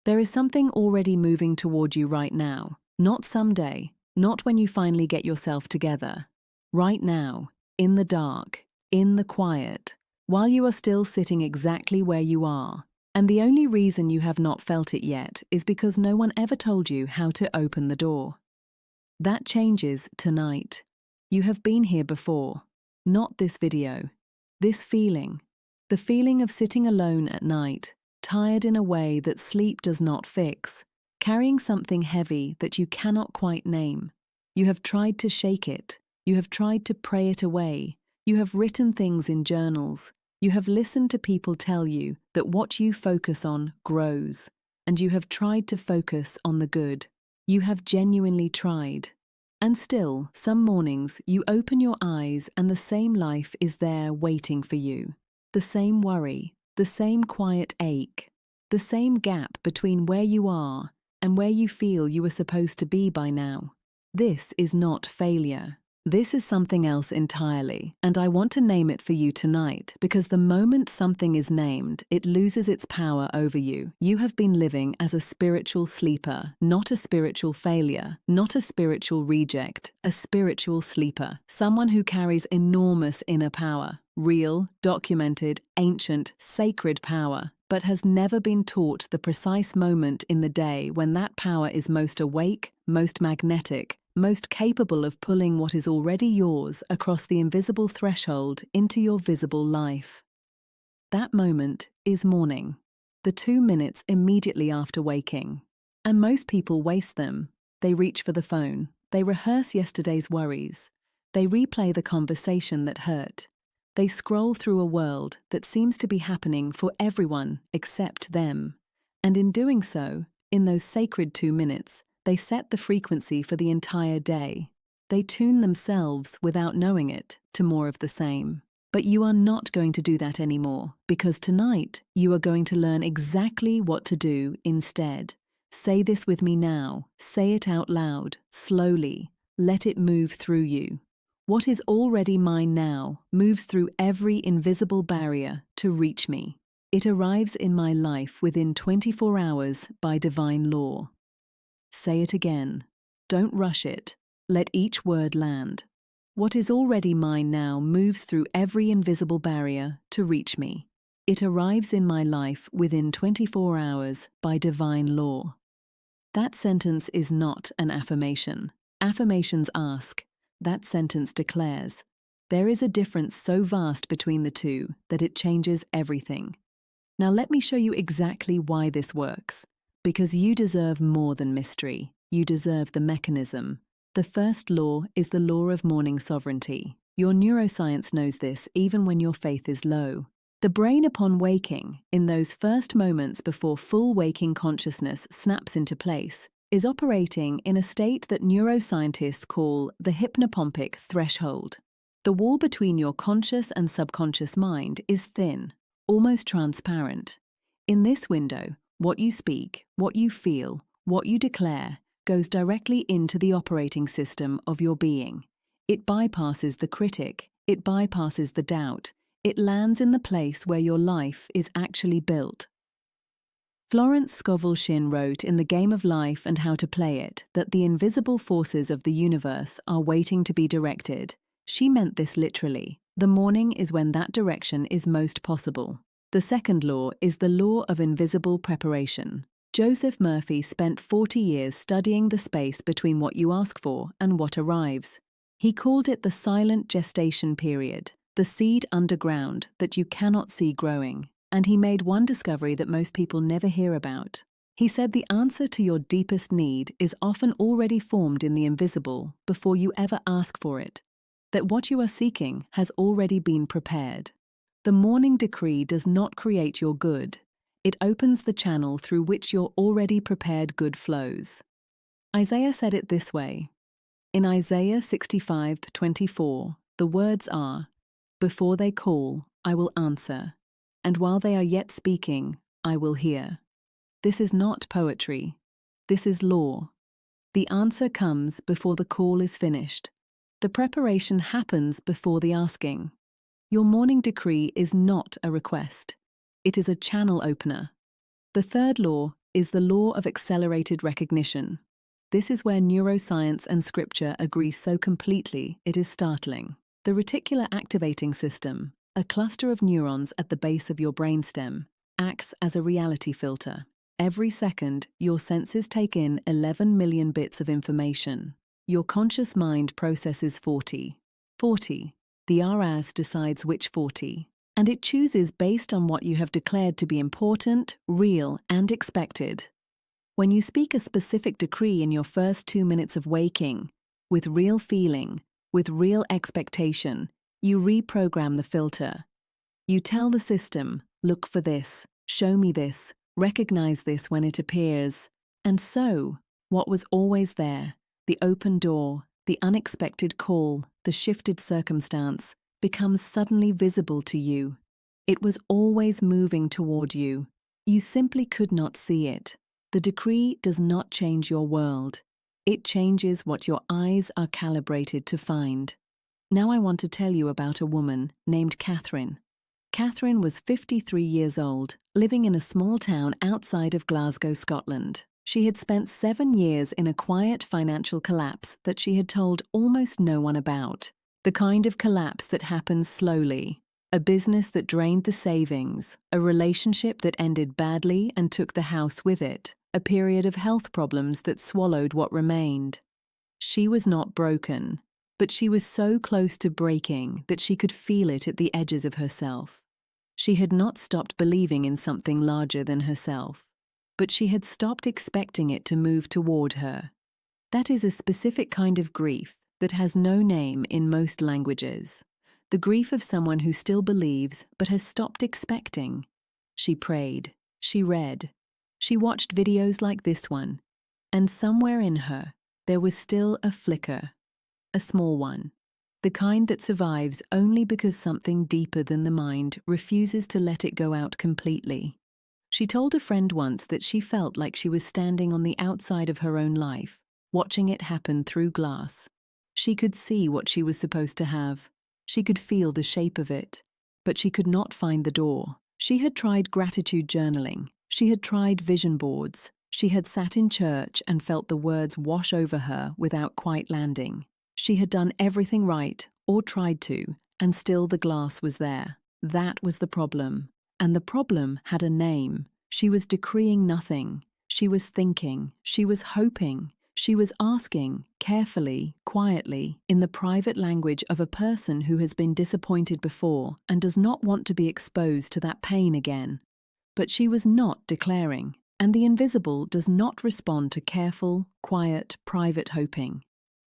There is something already moving toward you right now, not someday, not when you finally get yourself together. Right now, in the dark, in the quiet, while you are still sitting exactly where you are. And the only reason you have not felt it yet is because no one ever told you how to open the door. That changes tonight. You have been here before. Not this video. This feeling. The feeling of sitting alone at night, tired in a way that sleep does not fix, carrying something heavy that you cannot quite name. You have tried to shake it. You have tried to pray it away. You have written things in journals. You have listened to people tell you that what you focus on grows, and you have tried to focus on the good. You have genuinely tried. And still, some mornings you open your eyes and the same life is there waiting for you. The same worry, the same quiet ache, the same gap between where you are and where you feel you were supposed to be by now. This is not failure. This is something else entirely, and I want to name it for you tonight because the moment something is named, it loses its power over you. You have been living as a spiritual sleeper, not a spiritual failure, not a spiritual reject, a spiritual sleeper, someone who carries enormous inner power, real, documented, ancient, sacred power, but has never been taught the precise moment in the day when that power is most awake, most magnetic, most capable of pulling what is already yours across the invisible threshold into your visible life. That moment is morning, the 2 minutes immediately after waking. And most people waste them. They reach for the phone. They rehearse yesterday's worries. They replay the conversation that hurt. They scroll through a world that seems to be happening for everyone except them. And in doing so, in those sacred 2 minutes, they set the frequency for the entire day. They tune themselves, without knowing it, to more of the same. But you are not going to do that anymore, because tonight you are going to learn exactly what to do instead. Say this with me now. Say it out loud, slowly. Let it move through you. What is already mine now moves through every invisible barrier to reach me. It arrives in my life within 24 hours by divine law. Say it again. Don't rush it. Let each word land. What is already mine now moves through every invisible barrier to reach me. It arrives in my life within 24 hours by divine law. That sentence is not an affirmation. Affirmations ask. That sentence declares. There is a difference so vast between the two that it changes everything. Now let me show you exactly why this works. Because you deserve more than mystery. You deserve the mechanism. The first law is the law of morning sovereignty. Your neuroscience knows this even when your faith is low. The brain upon waking, in those first moments before full waking consciousness snaps into place, is operating in a state that neuroscientists call the hypnopompic threshold. The wall between your conscious and subconscious mind is thin, almost transparent. In this window, what you speak, what you feel, what you declare, goes directly into the operating system of your being. It bypasses the critic, it bypasses the doubt, it lands in the place where your life is actually built. Florence Scovel Shinn wrote in The Game of Life and How to Play It that the invisible forces of the universe are waiting to be directed. She meant this literally. The morning is when that direction is most possible. The second law is the law of invisible preparation. Joseph Murphy spent 40 years studying the space between what you ask for and what arrives. He called it the silent gestation period, the seed underground that you cannot see growing. And he made one discovery that most people never hear about. He said the answer to your deepest need is often already formed in the invisible before you ever ask for it, that what you are seeking has already been prepared. The morning decree does not create your good. It opens the channel through which your already prepared good flows. Isaiah said it this way. In Isaiah 65:24, the words are, "Before they call, I will answer, and while they are yet speaking, I will hear." This is not poetry. This is law. The answer comes before the call is finished. The preparation happens before the asking. Your morning decree is not a request. It is a channel opener. The third law is the law of accelerated recognition. This is where neuroscience and scripture agree so completely it is startling. The reticular activating system, a cluster of neurons at the base of your brainstem, acts as a reality filter. Every second, your senses take in 11 million bits of information. Your conscious mind processes 40. The RAS decides which 40, and it chooses based on what you have declared to be important, real, and expected. When you speak a specific decree in your first 2 minutes of waking, with real feeling, with real expectation, you reprogram the filter. You tell the system, look for this, show me this, recognize this when it appears. And so, what was always there, the open door, the unexpected call, the shifted circumstance, becomes suddenly visible to you. It was always moving toward you. You simply could not see it. The decree does not change your world. It changes what your eyes are calibrated to find. Now I want to tell you about a woman named Catherine. Catherine was 53 years old, living in a small town outside of Glasgow, Scotland. She had spent 7 years in a quiet financial collapse that she had told almost no one about. The kind of collapse that happens slowly. A business that drained the savings, a relationship that ended badly and took the house with it, a period of health problems that swallowed what remained. She was not broken, but she was so close to breaking that she could feel it at the edges of herself. She had not stopped believing in something larger than herself, but she had stopped expecting it to move toward her. That is a specific kind of grief that has no name in most languages. The grief of someone who still believes but has stopped expecting. She prayed, she read, she watched videos like this one, and somewhere in her there was still a flicker, a small one, the kind that survives only because something deeper than the mind refuses to let it go out completely. She told a friend once that she felt like she was standing on the outside of her own life, watching it happen through glass. She could see what she was supposed to have. She could feel the shape of it, but she could not find the door. She had tried gratitude journaling. She had tried vision boards. She had sat in church and felt the words wash over her without quite landing. She had done everything right, or tried to, and still the glass was there. That was the problem. And the problem had a name. She was decreeing nothing. She was thinking. She was hoping. She was asking, carefully, quietly, in the private language of a person who has been disappointed before and does not want to be exposed to that pain again. But she was not declaring, and the invisible does not respond to careful, quiet, private hoping.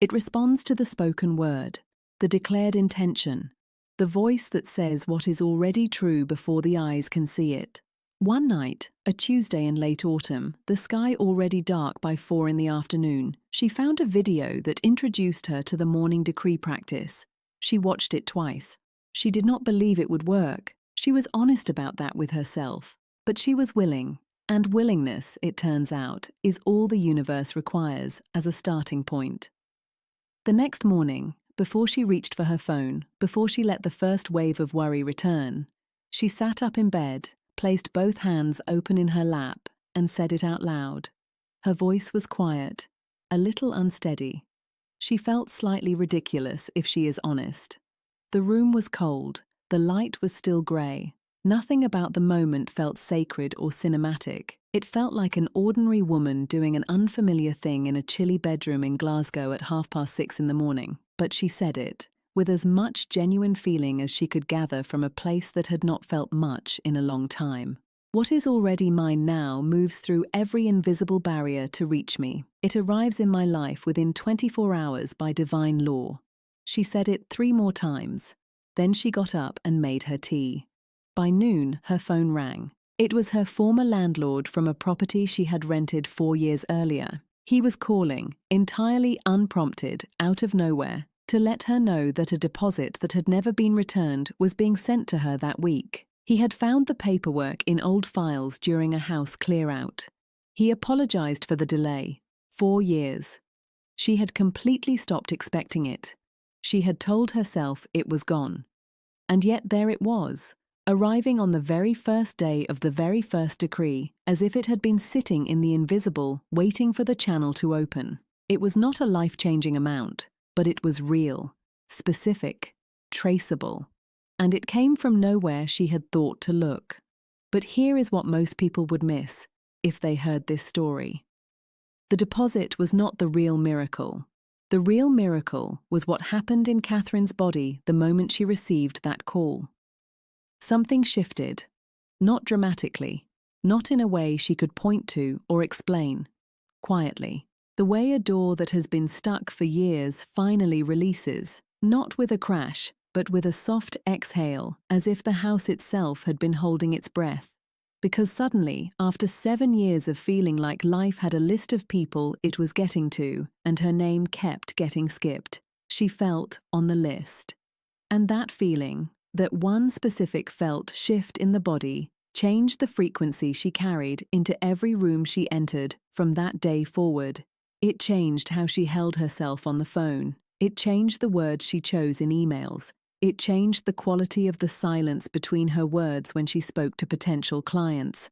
It responds to the spoken word, the declared intention, the voice that says what is already true before the eyes can see it. One night, a Tuesday in late autumn, the sky already dark by 4 in the afternoon, she found a video that introduced her to the morning decree practice. She watched it twice. She did not believe it would work. She was honest about that with herself. But she was willing, and willingness, it turns out, is all the universe requires as a starting point. The next morning, before she reached for her phone, before she let the first wave of worry return, she sat up in bed, placed both hands open in her lap, and said it out loud. Her voice was quiet, a little unsteady. She felt slightly ridiculous, if she is honest. The room was cold, the light was still grey. Nothing about the moment felt sacred or cinematic. It felt like an ordinary woman doing an unfamiliar thing in a chilly bedroom in Glasgow at 6:30 in the morning. But she said it, with as much genuine feeling as she could gather from a place that had not felt much in a long time. What is already mine now moves through every invisible barrier to reach me. It arrives in my life within 24 hours by divine law. She said it 3 more times. Then she got up and made her tea. By noon, her phone rang. It was her former landlord from a property she had rented 4 years earlier. He was calling, entirely unprompted, out of nowhere, to let her know that a deposit that had never been returned was being sent to her that week. He had found the paperwork in old files during a house clear-out. He apologized for the delay. 4 years. She had completely stopped expecting it. She had told herself it was gone. And yet there it was, arriving on the very first day of the very first decree, as if it had been sitting in the invisible, waiting for the channel to open. It was not a life-changing amount, but it was real, specific, traceable, and it came from nowhere she had thought to look. But here is what most people would miss if they heard this story. The deposit was not the real miracle. The real miracle was what happened in Catherine's body the moment she received that call. Something shifted, not dramatically, not in a way she could point to or explain, quietly. The way a door that has been stuck for years finally releases, not with a crash, but with a soft exhale, as if the house itself had been holding its breath. Because suddenly, after 7 years of feeling like life had a list of people it was getting to, and her name kept getting skipped, she felt on the list. And that feeling, that one specific felt shift in the body, changed the frequency she carried into every room she entered from that day forward. It changed how she held herself on the phone. It changed the words she chose in emails. It changed the quality of the silence between her words when she spoke to potential clients.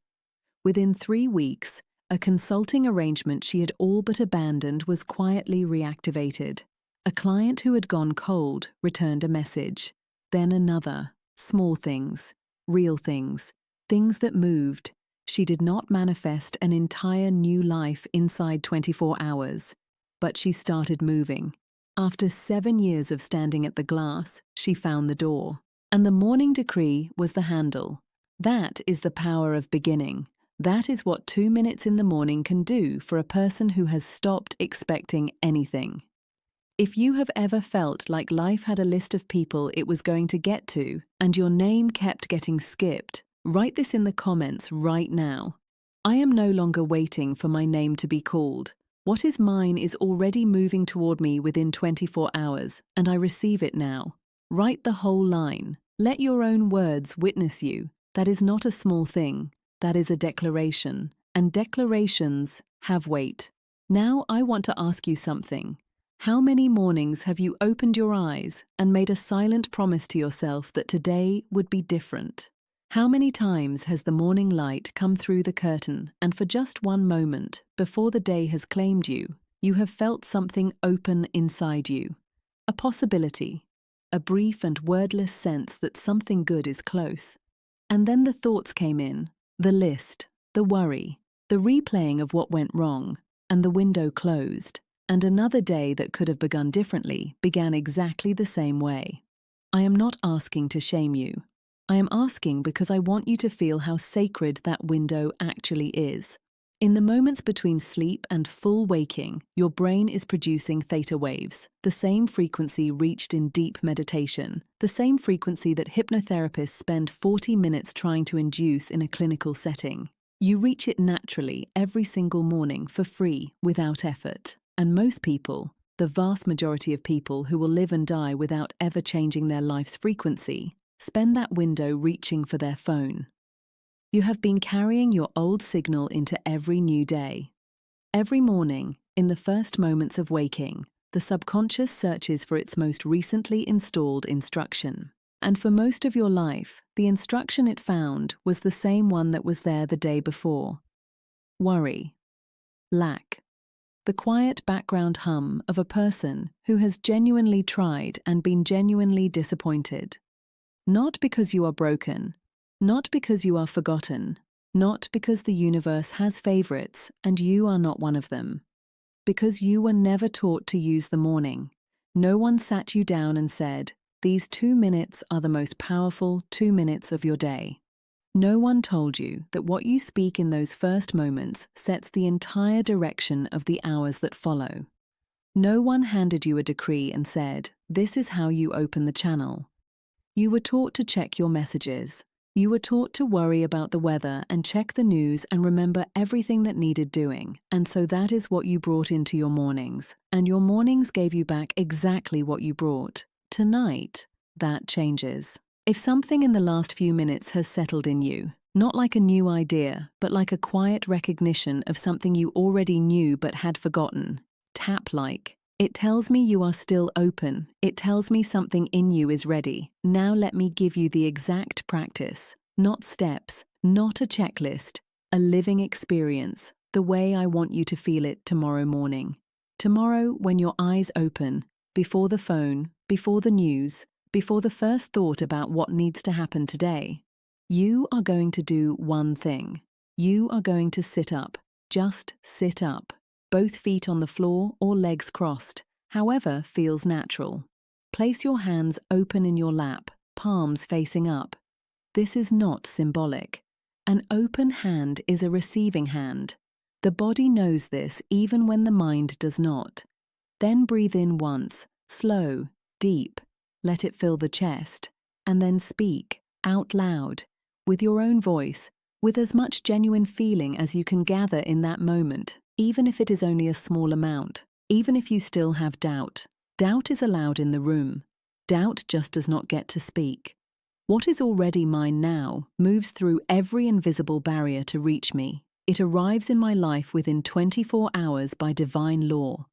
Within 3 weeks, a consulting arrangement she had all but abandoned was quietly reactivated. A client who had gone cold returned a message. Then another. Small things, real things, things that moved. She did not manifest an entire new life inside 24 hours, but she started moving. After 7 years of standing at the glass, she found the door. And the morning decree was the handle. That is the power of beginning. That is what 2 minutes in the morning can do for a person who has stopped expecting anything. If you have ever felt like life had a list of people it was going to get to, and your name kept getting skipped, write this in the comments right now. I am no longer waiting for my name to be called. What is mine is already moving toward me within 24 hours, and I receive it now. Write the whole line. Let your own words witness you. That is not a small thing. That is a declaration. And declarations have weight. Now I want to ask you something. How many mornings have you opened your eyes and made a silent promise to yourself that today would be different? How many times has the morning light come through the curtain and for just one moment, before the day has claimed you, you have felt something open inside you? A possibility, a brief and wordless sense that something good is close. And then the thoughts came in, the list, the worry, the replaying of what went wrong, and the window closed, and another day that could have begun differently began exactly the same way. I am not asking to shame you. I am asking because I want you to feel how sacred that window actually is. In the moments between sleep and full waking, your brain is producing theta waves, the same frequency reached in deep meditation, the same frequency that hypnotherapists spend 40 minutes trying to induce in a clinical setting. You reach it naturally every single morning for free, without effort. And most people, the vast majority of people who will live and die without ever changing their life's frequency, spend that window reaching for their phone. You have been carrying your old signal into every new day. Every morning, in the first moments of waking, the subconscious searches for its most recently installed instruction. And for most of your life, the instruction it found was the same one that was there the day before. Worry. Lack. The quiet background hum of a person who has genuinely tried and been genuinely disappointed. Not because you are broken, not because you are forgotten, not because the universe has favorites and you are not one of them. Because you were never taught to use the morning. No one sat you down and said, "These 2 minutes are the most powerful 2 minutes of your day." No one told you that what you speak in those first moments sets the entire direction of the hours that follow. No one handed you a decree and said, "This is how you open the channel." You were taught to check your messages. You were taught to worry about the weather and check the news and remember everything that needed doing. And so that is what you brought into your mornings. And your mornings gave you back exactly what you brought. Tonight, that changes. If something in the last few minutes has settled in you, not like a new idea, but like a quiet recognition of something you already knew but had forgotten, tap like, It tells me you are still open. It tells me something in you is ready. Now let me give you the exact practice. Not steps, not a checklist, a living experience, the way I want you to feel it tomorrow morning. Tomorrow, when your eyes open, before the phone, before the news, before the first thought about what needs to happen today, you are going to do one thing. You are going to sit up. Just sit up. Both feet on the floor or legs crossed, however feels natural. Place your hands open in your lap, palms facing up. This is not symbolic. An open hand is a receiving hand. The body knows this even when the mind does not. Then breathe in once, slow, deep. Let it fill the chest, and then speak, out loud, with your own voice, with as much genuine feeling as you can gather in that moment, even if it is only a small amount, even if you still have doubt. Doubt is allowed in the room. Doubt just does not get to speak. What is already mine now moves through every invisible barrier to reach me. It arrives in my life within 24 hours by divine law.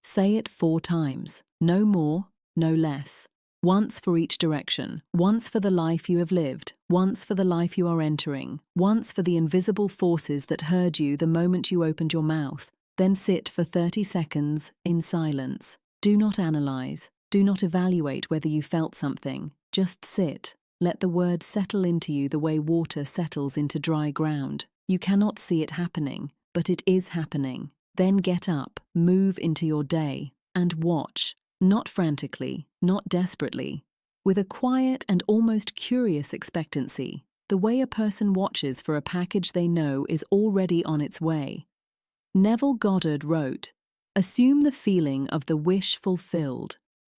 Say it 4 times, no more, no less. Once for each direction, once for the life you have lived, once for the life you are entering, once for the invisible forces that heard you the moment you opened your mouth. Then sit for 30 seconds in silence. Do not analyze. Do not evaluate whether you felt something. Just sit. Let the words settle into you the way water settles into dry ground. You cannot see it happening, but it is happening. Then get up, move into your day, and watch. Not frantically, not desperately, with a quiet and almost curious expectancy, the way a person watches for a package they know is already on its way. Neville Goddard wrote, "Assume the feeling of the wish fulfilled."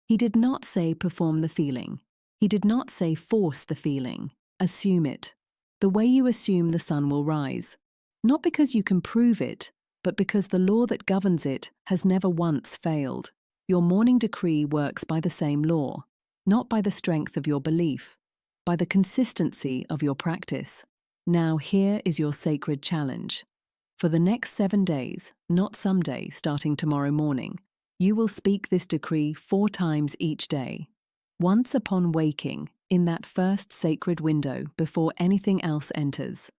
He did not say perform the feeling. He did not say force the feeling. Assume it. The way you assume the sun will rise. Not because you can prove it, but because the law that governs it has never once failed. Your morning decree works by the same law, not by the strength of your belief, by the consistency of your practice. Now here is your sacred challenge. For the next 7 days, not someday starting tomorrow morning, you will speak this decree 4 times each day. Once upon waking, in that first sacred window before anything else enters.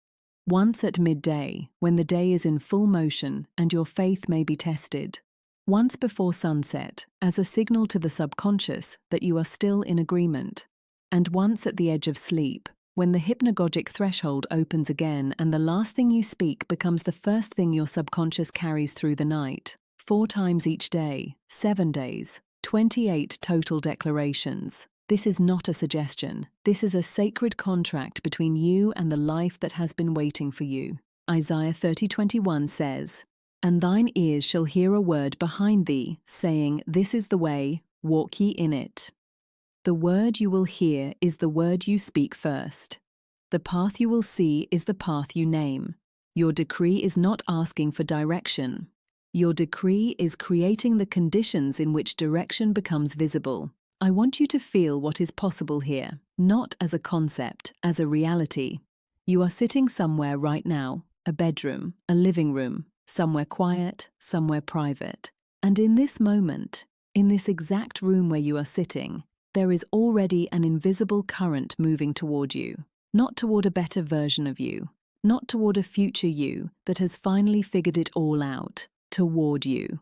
Once at midday, when the day is in full motion and your faith may be tested. Once before sunset, as a signal to the subconscious that you are still in agreement. And once at the edge of sleep, when the hypnagogic threshold opens again and the last thing you speak becomes the first thing your subconscious carries through the night. 4 times each day, 7 days, 28 total declarations. This is not a suggestion. This is a sacred contract between you and the life that has been waiting for you. Isaiah 30:21 says, "And thine ears shall hear a word behind thee, saying, This is the way, walk ye in it." The word you will hear is the word you speak first. The path you will see is the path you name. Your decree is not asking for direction. Your decree is creating the conditions in which direction becomes visible. I want you to feel what is possible here, not as a concept, as a reality. You are sitting somewhere right now, a bedroom, a living room, somewhere quiet, somewhere private. And in this moment, in this exact room where you are sitting, there is already an invisible current moving toward you, not toward a better version of you, not toward a future you that has finally figured it all out, toward you.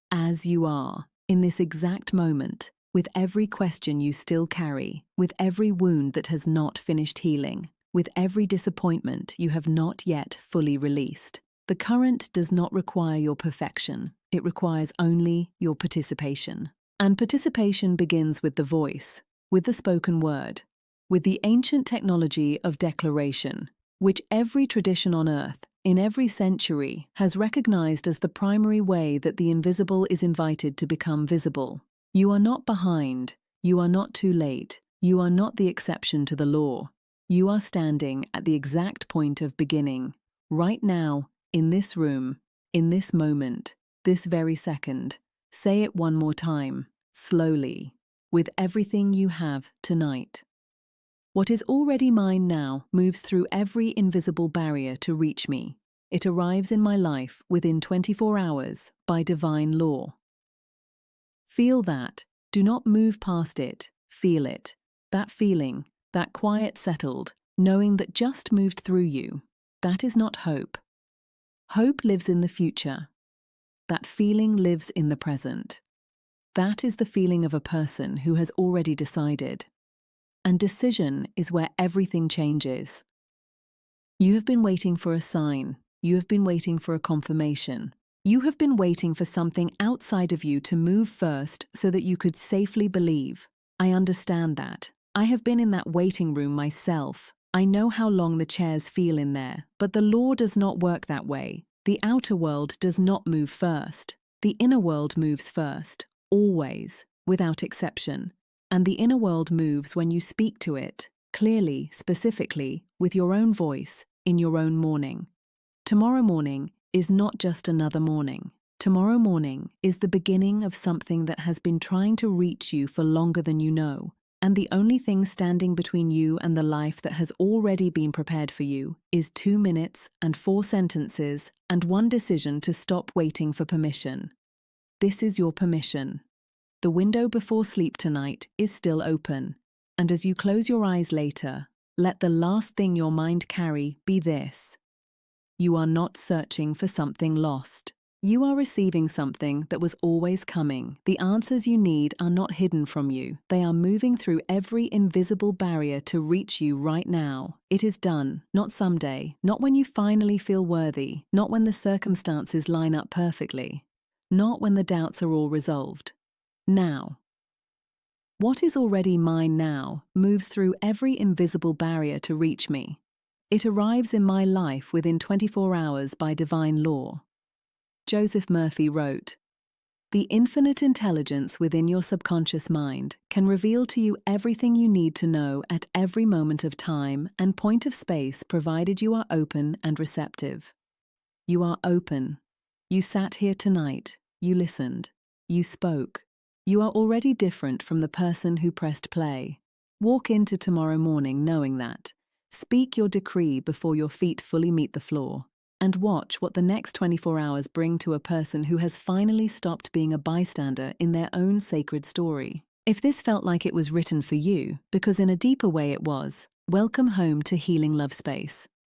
As you are, in this exact moment, with every question you still carry, with every wound that has not finished healing, with every disappointment you have not yet fully released. The current does not require your perfection. It requires only your participation. And participation begins with the voice, with the spoken word, with the ancient technology of declaration, which every tradition on earth, in every century, has recognized as the primary way that the invisible is invited to become visible. You are not behind. You are not too late. You are not the exception to the law. You are standing at the exact point of beginning, right now, in this room, in this moment, this very second. Say it one more time, slowly, with everything you have tonight. What is already mine now moves through every invisible barrier to reach me. It arrives in my life within 24 hours by divine law. Feel that. Do not move past it. Feel it. That feeling, that quiet settled, knowing that just moved through you. That is not hope. Hope lives in the future. That feeling lives in the present. That is the feeling of a person who has already decided. And decision is where everything changes. You have been waiting for a sign. You have been waiting for a confirmation. You have been waiting for something outside of you to move first so that you could safely believe. I understand that. I have been in that waiting room myself. I know how long the chairs feel in there, but the law does not work that way. The outer world does not move first. The inner world moves first, always, without exception. And the inner world moves when you speak to it, clearly, specifically, with your own voice, in your own morning. Tomorrow morning is not just another morning. Tomorrow morning is the beginning of something that has been trying to reach you for longer than you know. And the only thing standing between you and the life that has already been prepared for you is 2 minutes and 4 sentences and one decision to stop waiting for permission. This is your permission. The window before sleep tonight is still open. And as you close your eyes later, let the last thing your mind carry be this. You are not searching for something lost. You are receiving something that was always coming. The answers you need are not hidden from you. They are moving through every invisible barrier to reach you right now. It is done, not someday, not when you finally feel worthy, not when the circumstances line up perfectly, not when the doubts are all resolved. Now. What is already mine now moves through every invisible barrier to reach me. It arrives in my life within 24 hours by divine law. Joseph Murphy wrote, "The infinite intelligence within your subconscious mind can reveal to you everything you need to know at every moment of time and point of space provided you are open and receptive. You are open. You sat here tonight. You listened. You spoke. You are already different from the person who pressed play. Walk into tomorrow morning knowing that. Speak your decree before your feet fully meet the floor. And watch what the next 24 hours bring to a person who has finally stopped being a bystander in their own sacred story. If this felt like it was written for you, because in a deeper way it was, welcome home to Healing Love Space.